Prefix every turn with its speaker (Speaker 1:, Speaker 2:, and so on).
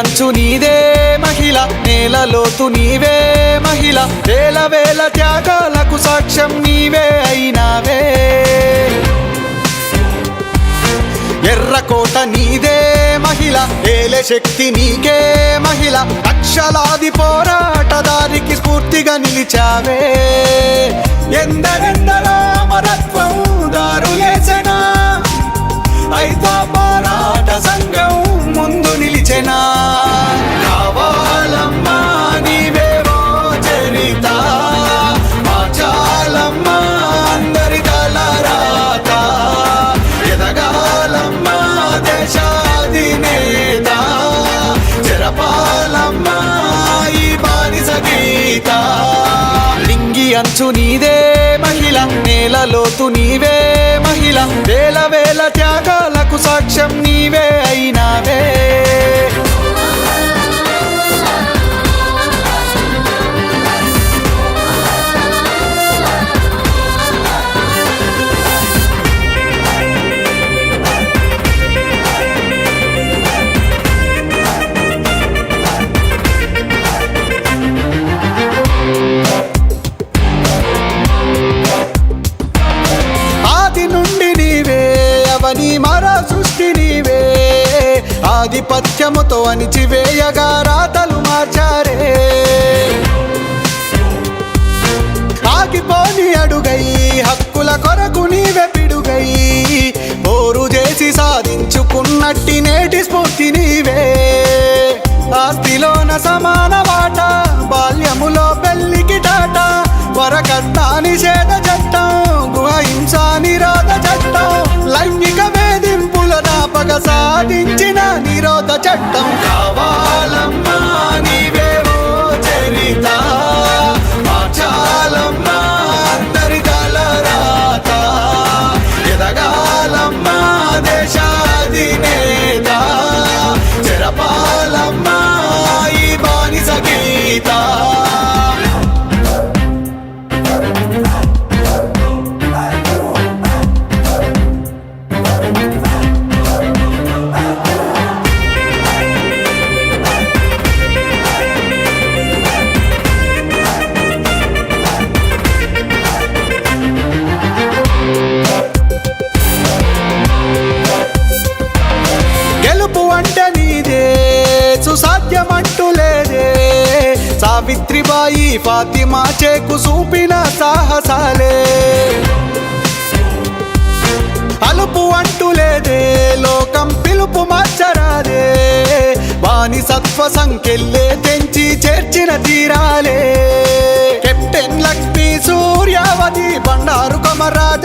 Speaker 1: అంచు నీదే మహిళ, నేలలోతు నీవే మహిళ, వేల వేల త్యాగాలకు సాక్ష్యం నీవే అయినావే. ఎర్రకోట నీదే మహిళ, ఏలే శక్తి నీకే మహిళ, లక్షలాది పోరాటదారికి స్ఫూర్తిగా నిలిచావే. ఎందరెందరో అమరత్వం దారులేసెనా, అయితే పోరాట సంఘం ముందు నిలిచెనా. కావాలమ్మా నీవేవో చరిత, మార్చాలమ్మా అందరి తలరాత, ఎదగాలమ్మా దేశాధినేత, చెరపాలమ్మా ఈ బానిస గీత. లింగి అంచు నీదే మహిళ, నేలలోతు నీవే మహిళ, వేల వేల త్యాగాలకు సాక్ష్యం నీవే అయినావే. అవని మర సృష్టి నీవే, ఆధిపత్యముతో అణిచివేయగా రాతలు మార్చారే. ఆగిపోని అడుగై హక్కుల కొరకు నీవే పిడుగై, పోరు చేసి సాధించుకున్నట్టి నేటి స్ఫూర్తి నీవే. ఆస్తిలోన సమాన వాట, బాల్యములో పెళ్లికి టాట, వరకట్న నిషేధ చట్టం, గృహహింస నిరోధ చట్టం, లైంగిక వేధింపుల నాపక సాధించిన నిరోధ చట్టం. కావాలమ్మా నీవేవో చరిత, మార్చాలమ్మా అందరి తలరాత, ఎదగాలమ్మా దేశాధినేత, చెరపాలమ్మా ఈ బానిస గీత. గెలుపు అంటే నీదే, సుసాధ్యమంటూ లేదే, సావిత్రిబాయి ఫాతిమా చేకు చూపిన సాహసాలే. అలుపు అంటూ లేదే, లోకం పిలుపు మార్చరాదే, బానిసత్వ సంకెళ్ళే తెంచి చేర్చిన తీరాలే. కెప్టెన్ లక్ష్మీ సూర్యావతి బండారు కొమరాజ